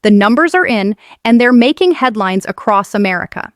The numbers are in, and they're making headlines across America.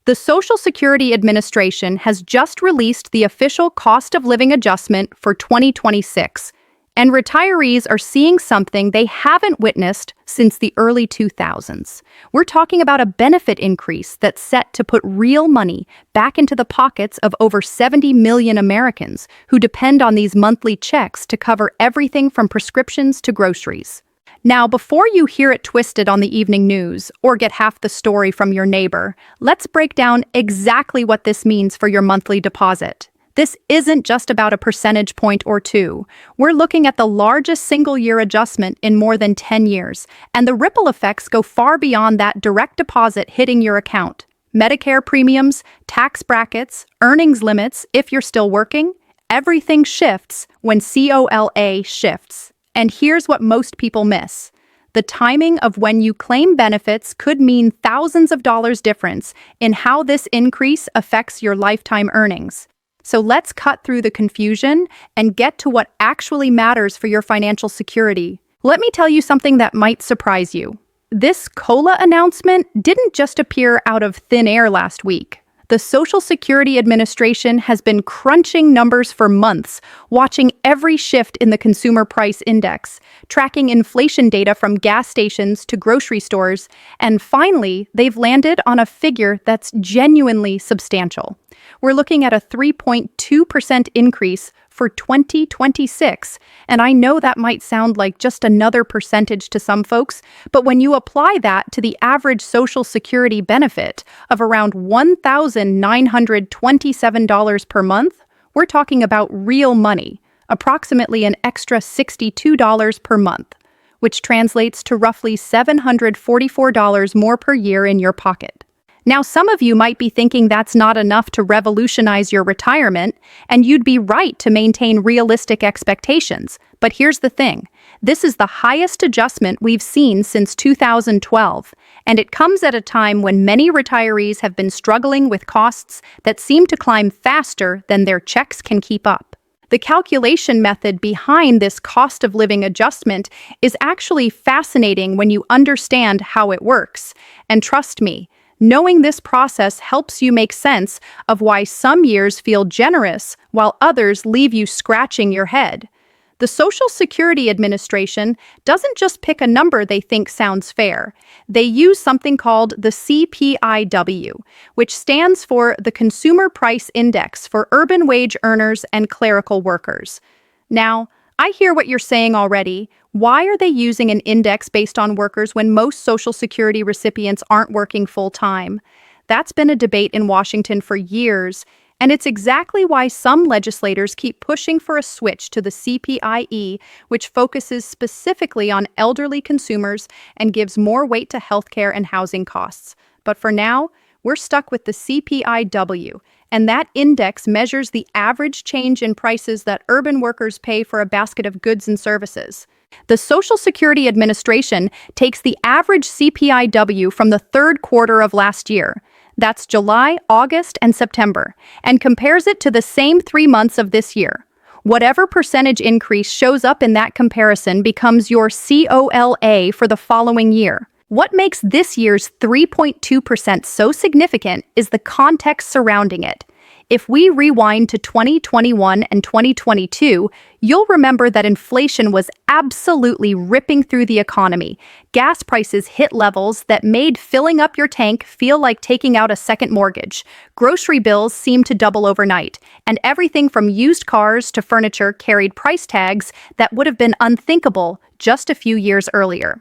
The Social Security Administration has just released the official cost of living adjustment for 2026, and retirees are seeing something they haven't witnessed since the early 2000s. We're talking about a benefit increase that's set to put real money back into the pockets of over 70 million Americans who depend on these monthly checks to cover everything from prescriptions to groceries. Now, before you hear it twisted on the evening news or get half the story from your neighbor, let's break down exactly what this means for your monthly deposit. This isn't just about a percentage point or two. We're looking at the largest single-year adjustment in more than 10 years, and the ripple effects go far beyond that direct deposit hitting your account. Medicare premiums, tax brackets, earnings limits if you're still working, everything shifts when COLA shifts. And here's what most people miss. The timing of when you claim benefits could mean thousands of dollars difference in how this increase affects your lifetime earnings. So let's cut through the confusion and get to what actually matters for your financial security. Let me tell you something that might surprise you. This COLA announcement didn't just appear out of thin air last week. The Social Security Administration has been crunching numbers for months, watching every shift in the consumer price index, tracking inflation data from gas stations to grocery stores, and finally, they've landed on a figure that's genuinely substantial. We're looking at a 3.2% increase for 2026, and I know that might sound like just another percentage to some folks, but when you apply that to the average Social Security benefit of around $1,927 per month, we're talking about real money, approximately an extra $62 per month, which translates to roughly $744 more per year in your pocket. Now, some of you might be thinking that's not enough to revolutionize your retirement, and you'd be right to maintain realistic expectations. But here's the thing. This is the highest adjustment we've seen since 2012, and it comes at a time when many retirees have been struggling with costs that seem to climb faster than their checks can keep up. The calculation method behind this cost of living adjustment is actually fascinating when you understand how it works. And trust me, knowing this process helps you make sense of why some years feel generous while others leave you scratching your head. The Social Security Administration doesn't just pick a number they think sounds fair. They use something called the CPIW, which stands for the Consumer Price Index for urban wage earners and clerical workers. Now, I hear what you're saying already. Why are they using an index based on workers when most Social Security recipients aren't working full-time? That's been a debate in Washington for years, and it's exactly why some legislators keep pushing for a switch to the CPIE, which focuses specifically on elderly consumers and gives more weight to healthcare and housing costs. But for now, we're stuck with the CPIW, and that index measures the average change in prices that urban workers pay for a basket of goods and services. The Social Security Administration takes the average CPIW from the third quarter of last year, that's July, August, and September, and compares it to the same 3 months of this year. Whatever percentage increase shows up in that comparison becomes your COLA for the following year. What makes this year's 3.2% so significant is the context surrounding it. If we rewind to 2021 and 2022, you'll remember that inflation was absolutely ripping through the economy. Gas prices hit levels that made filling up your tank feel like taking out a second mortgage. Grocery bills seemed to double overnight, and everything from used cars to furniture carried price tags that would have been unthinkable just a few years earlier.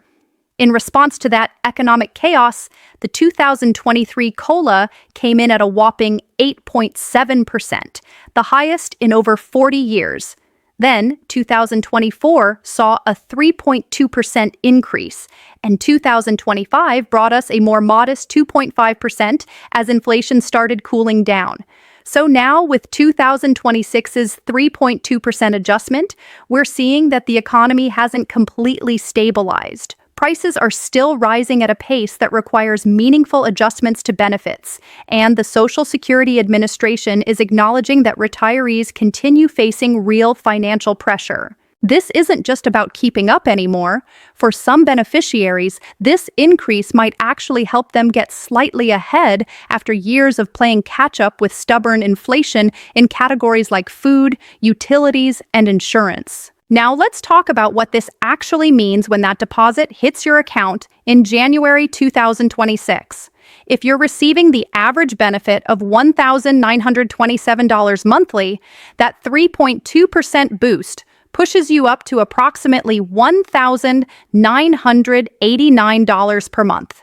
In response to that economic chaos, the 2023 COLA came in at a whopping 8.7%, the highest in over 40 years. Then, 2024 saw a 3.2% increase, and 2025 brought us a more modest 2.5% as inflation started cooling down. So now, with 2026's 3.2% adjustment, we're seeing that the economy hasn't completely stabilized. Prices are still rising at a pace that requires meaningful adjustments to benefits, and the Social Security Administration is acknowledging that retirees continue facing real financial pressure. This isn't just about keeping up anymore. For some beneficiaries, this increase might actually help them get slightly ahead after years of playing catch-up with stubborn inflation in categories like food, utilities, and insurance. Now let's talk about what this actually means when that deposit hits your account in January 2026. If you're receiving the average benefit of $1,927 monthly, that 3.2% boost pushes you up to approximately $1,989 per month.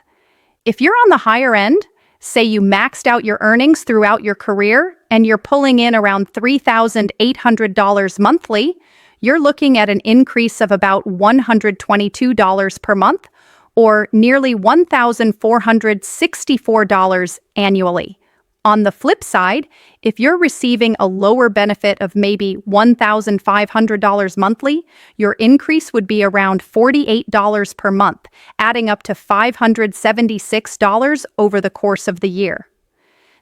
If you're on the higher end, say you maxed out your earnings throughout your career and you're pulling in around $3,800 monthly, you're looking at an increase of about $122 per month, or nearly $1,464 annually. On the flip side, if you're receiving a lower benefit of maybe $1,500 monthly, your increase would be around $48 per month, adding up to $576 over the course of the year.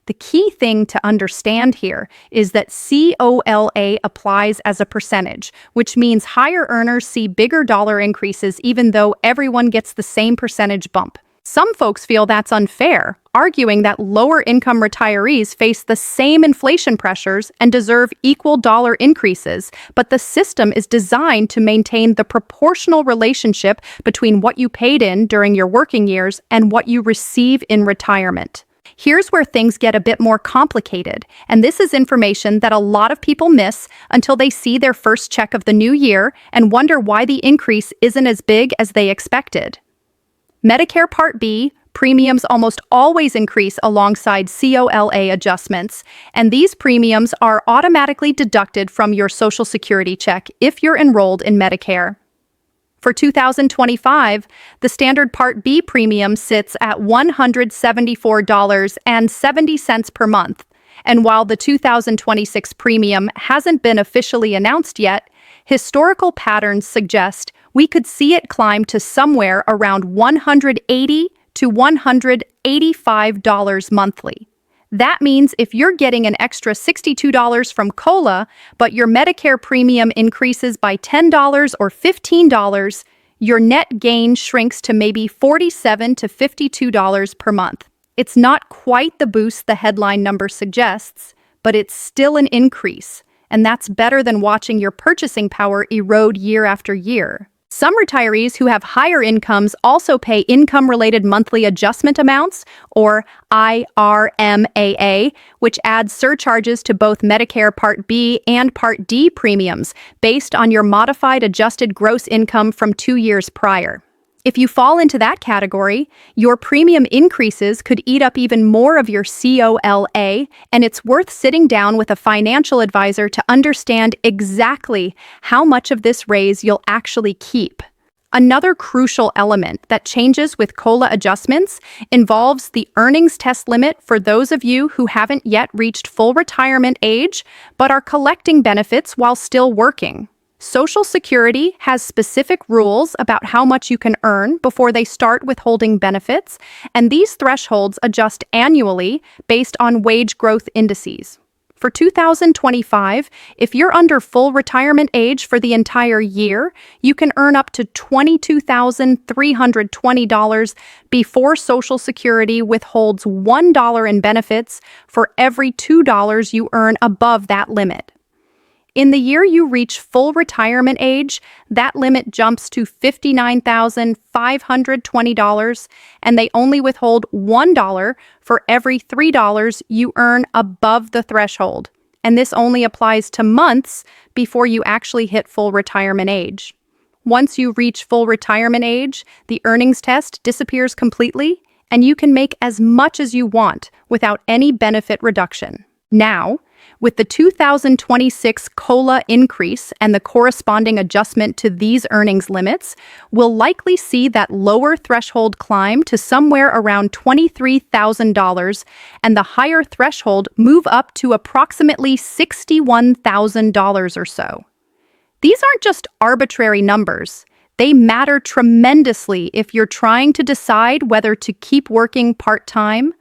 The key thing to understand here is that COLA applies as a percentage, which means higher earners see bigger dollar increases even though everyone gets the same percentage bump. Some folks feel that's unfair, arguing that lower-income retirees face the same inflation pressures and deserve equal dollar increases, but the system is designed to maintain the proportional relationship between what you paid in during your working years and what you receive in retirement. Here's where things get a bit more complicated, and this is information that a lot of people miss until they see their first check of the new year and wonder why the increase isn't as big as they expected. Medicare Part B premiums almost always increase alongside COLA adjustments, and these premiums are automatically deducted from your Social Security check if you're enrolled in Medicare. For 2025, the standard Part B premium sits at $174.70 per month, and while the 2026 premium hasn't been officially announced yet, historical patterns suggest we could see it climb to somewhere around $180 to $185 monthly. That means if you're getting an extra $62 from COLA, but your Medicare premium increases by $10 or $15, your net gain shrinks to maybe $47 to $52 per month. It's not quite the boost the headline number suggests, but it's still an increase, and that's better than watching your purchasing power erode year after year. Some retirees who have higher incomes also pay income-related monthly adjustment amounts, or IRMAA, which adds surcharges to both Medicare Part B and Part D premiums based on your modified adjusted gross income from 2 years prior. If you fall into that category, your premium increases could eat up even more of your COLA, and it's worth sitting down with a financial advisor to understand exactly how much of this raise you'll actually keep. Another crucial element that changes with COLA adjustments involves the earnings test limit for those of you who haven't yet reached full retirement age but are collecting benefits while still working. Social Security has specific rules about how much you can earn before they start withholding benefits, and these thresholds adjust annually based on wage growth indices. For 2025, if you're under full retirement age for the entire year, you can earn up to $22,320 before Social Security withholds $1 in benefits for every $2 you earn above that limit. In the year you reach full retirement age, that limit jumps to $59,520, and they only withhold $1 for every $3 you earn above the threshold. And this only applies to months before you actually hit full retirement age. Once you reach full retirement age, the earnings test disappears completely, and you can make as much as you want without any benefit reduction. Now, with the 2026 COLA increase and the corresponding adjustment to these earnings limits, we'll likely see that lower threshold climb to somewhere around $23,000 and the higher threshold move up to approximately $61,000 or so. These aren't just arbitrary numbers. They matter tremendously if you're trying to decide whether to keep working part-time,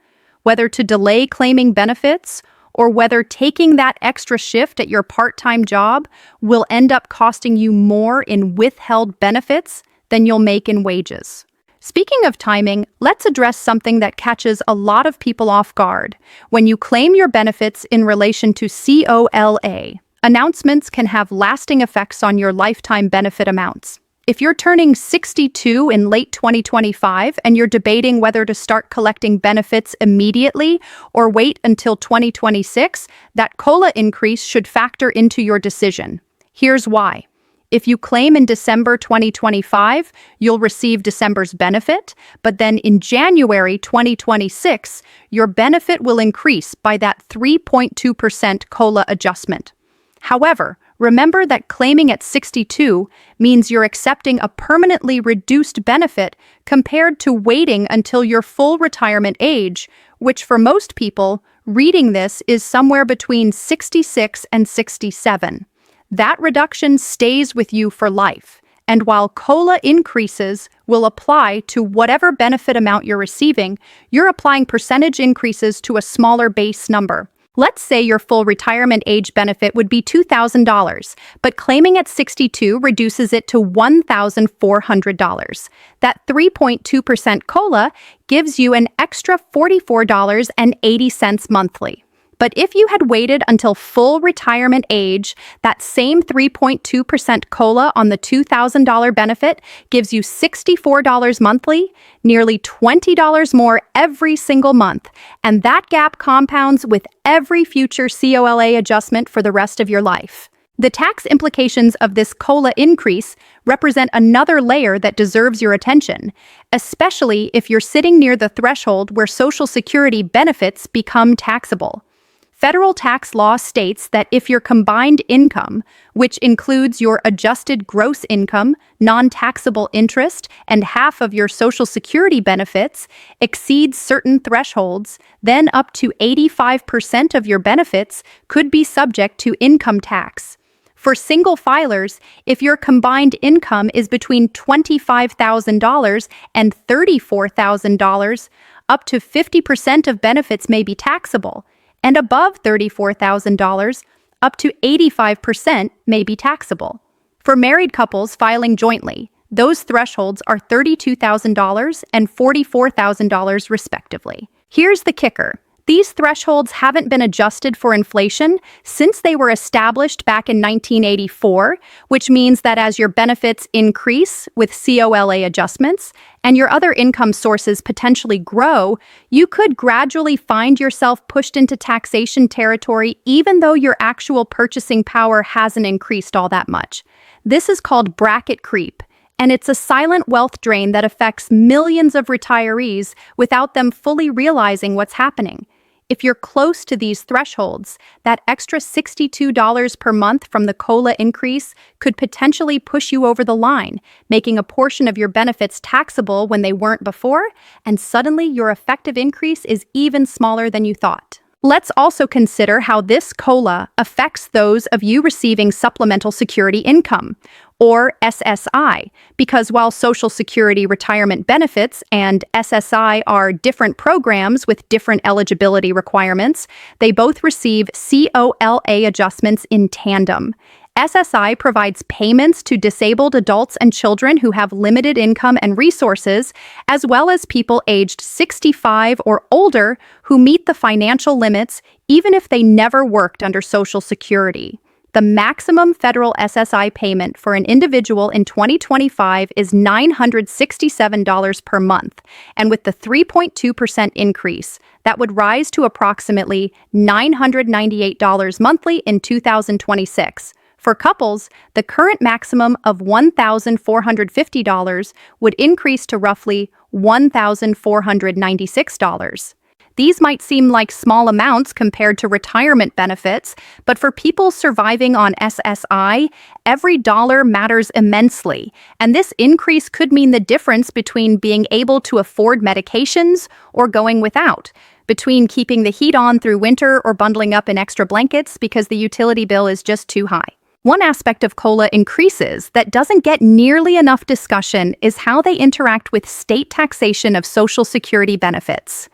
whether to delay claiming benefits, or whether taking that extra shift at your part-time job will end up costing you more in withheld benefits than you'll make in wages. Speaking of timing, let's address something that catches a lot of people off guard. When you claim your benefits in relation to COLA, announcements can have lasting effects on your lifetime benefit amounts. If you're turning 62 in late 2025 and you're debating whether to start collecting benefits immediately or wait until 2026, that COLA increase should factor into your decision. Here's why. If you claim in December 2025, you'll receive December's benefit, but then in January 2026, your benefit will increase by that 3.2% COLA adjustment. However, remember that claiming at 62 means you're accepting a permanently reduced benefit compared to waiting until your full retirement age, which for most people, reading this is somewhere between 66 and 67. That reduction stays with you for life, and while COLA increases will apply to whatever benefit amount you're receiving, you're applying percentage increases to a smaller base number. Let's say your full retirement age benefit would be $2,000, but claiming at 62 reduces it to $1,400. That 3.2% COLA gives you an extra $44.80 monthly. But if you had waited until full retirement age, that same 3.2% COLA on the $2,000 benefit gives you $64 monthly, nearly $20 more every single month, and that gap compounds with every future COLA adjustment for the rest of your life. The tax implications of this COLA increase represent another layer that deserves your attention, especially if you're sitting near the threshold where Social Security benefits become taxable. Federal tax law states that if your combined income, which includes your adjusted gross income, non-taxable interest, and half of your Social Security benefits, exceeds certain thresholds, then up to 85% of your benefits could be subject to income tax. For single filers, if your combined income is between $25,000 and $34,000, up to 50% of benefits may be taxable, and above $34,000, up to 85% may be taxable. For married couples filing jointly, those thresholds are $32,000 and $44,000 respectively. Here's the kicker. These thresholds haven't been adjusted for inflation since they were established back in 1984, which means that as your benefits increase with COLA adjustments and your other income sources potentially grow, you could gradually find yourself pushed into taxation territory even though your actual purchasing power hasn't increased all that much. This is called bracket creep, and it's a silent wealth drain that affects millions of retirees without them fully realizing what's happening. If you're close to these thresholds, that extra $62 per month from the COLA increase could potentially push you over the line, making a portion of your benefits taxable when they weren't before, and suddenly your effective increase is even smaller than you thought. Let's also consider how this COLA affects those of you receiving Supplemental Security Income, or SSI, because while Social Security retirement benefits and SSI are different programs with different eligibility requirements, they both receive COLA adjustments in tandem. SSI provides payments to disabled adults and children who have limited income and resources, as well as people aged 65 or older who meet the financial limits even if they never worked under Social Security. The maximum federal SSI payment for an individual in 2025 is $967 per month, and with the 3.2% increase, that would rise to approximately $998 monthly in 2026. For couples, the current maximum of $1,450 would increase to roughly $1,496. These might seem like small amounts compared to retirement benefits, but for people surviving on SSI, every dollar matters immensely, and this increase could mean the difference between being able to afford medications or going without, between keeping the heat on through winter or bundling up in extra blankets because the utility bill is just too high. One aspect of COLA increases that doesn't get nearly enough discussion is how they interact with state taxation of Social Security benefits.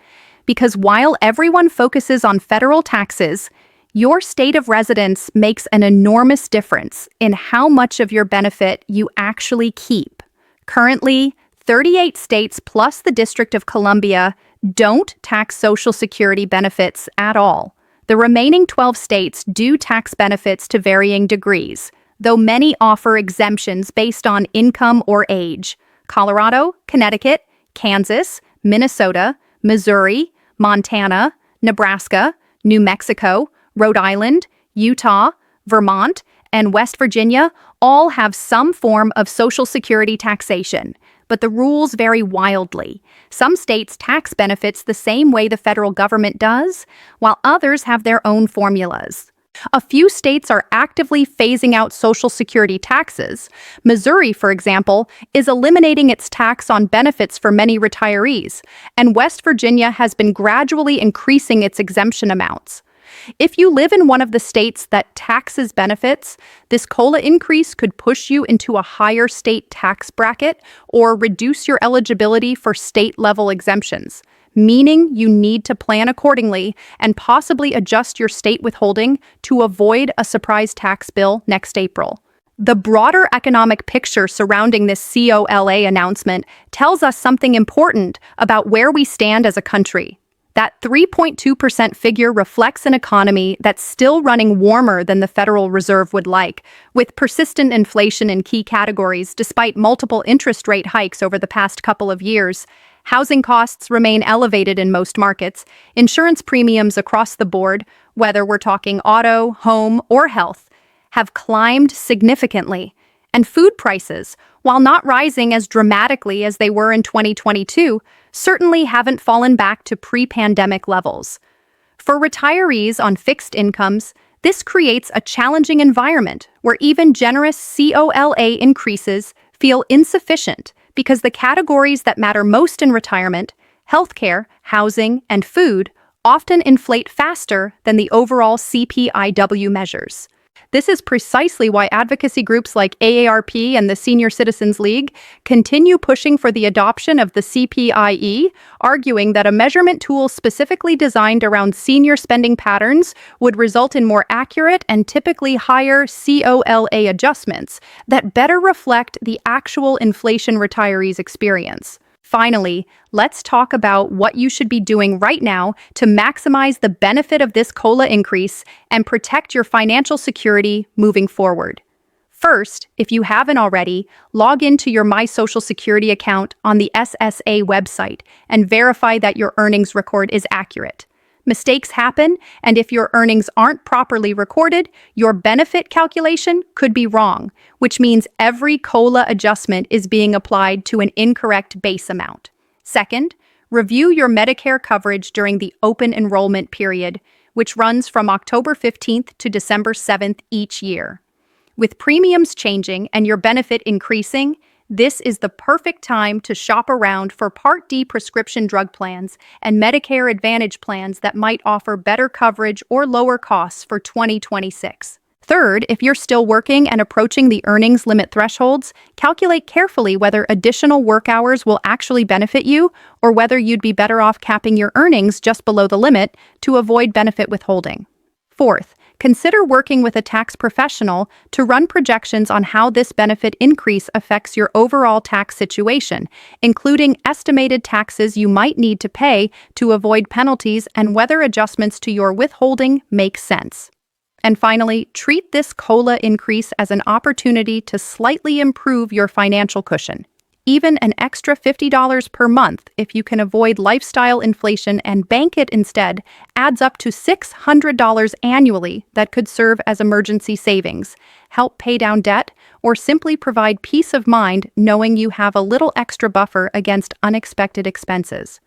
because while everyone focuses on federal taxes, your state of residence makes an enormous difference in how much of your benefit you actually keep. Currently, 38 states plus the District of Columbia don't tax Social Security benefits at all. The remaining 12 states do tax benefits to varying degrees, though many offer exemptions based on income or age. Colorado, Connecticut, Kansas, Minnesota, Missouri, Montana, Nebraska, New Mexico, Rhode Island, Utah, Vermont, and West Virginia all have some form of Social Security taxation, but the rules vary wildly. Some states tax benefits the same way the federal government does, while others have their own formulas. A few states are actively phasing out Social Security taxes. Missouri, for example, is eliminating its tax on benefits for many retirees, and West Virginia has been gradually increasing its exemption amounts. If you live in one of the states that taxes benefits, this COLA increase could push you into a higher state tax bracket or reduce your eligibility for state-level exemptions, meaning you need to plan accordingly and possibly adjust your state withholding to avoid a surprise tax bill next April. The broader economic picture surrounding this COLA announcement tells us something important about where we stand as a country. That 3.2% figure reflects an economy that's still running warmer than the Federal Reserve would like, with persistent inflation in key categories despite multiple interest rate hikes over the past couple of years. Housing costs remain elevated in most markets. Insurance premiums across the board, whether we're talking auto, home, or health, have climbed significantly. And food prices, while not rising as dramatically as they were in 2022, certainly haven't fallen back to pre-pandemic levels. For retirees on fixed incomes, this creates a challenging environment where even generous COLA increases feel insufficient because the categories that matter most in retirement, healthcare, housing, and food, often inflate faster than the overall CPIW measures. This is precisely why advocacy groups like AARP and the Senior Citizens League continue pushing for the adoption of the CPIE, arguing that a measurement tool specifically designed around senior spending patterns would result in more accurate and typically higher COLA adjustments that better reflect the actual inflation retirees experience. Finally, let's talk about what you should be doing right now to maximize the benefit of this COLA increase and protect your financial security moving forward. First, if you haven't already, log into your My Social Security account on the SSA website and verify that your earnings record is accurate. Mistakes happen, and if your earnings aren't properly recorded, your benefit calculation could be wrong, which means every COLA adjustment is being applied to an incorrect base amount. Second, review your Medicare coverage during the open enrollment period, which runs from October 15th to December 7th each year. With premiums changing and your benefit increasing, this is the perfect time to shop around for Part D prescription drug plans and Medicare Advantage plans that might offer better coverage or lower costs for 2026. Third, if you're still working and approaching the earnings limit thresholds, calculate carefully whether additional work hours will actually benefit you or whether you'd be better off capping your earnings just below the limit to avoid benefit withholding. Fourth, consider working with a tax professional to run projections on how this benefit increase affects your overall tax situation, including estimated taxes you might need to pay to avoid penalties and whether adjustments to your withholding make sense. And finally, treat this COLA increase as an opportunity to slightly improve your financial cushion. Even an extra $50 per month, if you can avoid lifestyle inflation and bank it instead, adds up to $600 annually that could serve as emergency savings, help pay down debt, or simply provide peace of mind knowing you have a little extra buffer against unexpected expenses.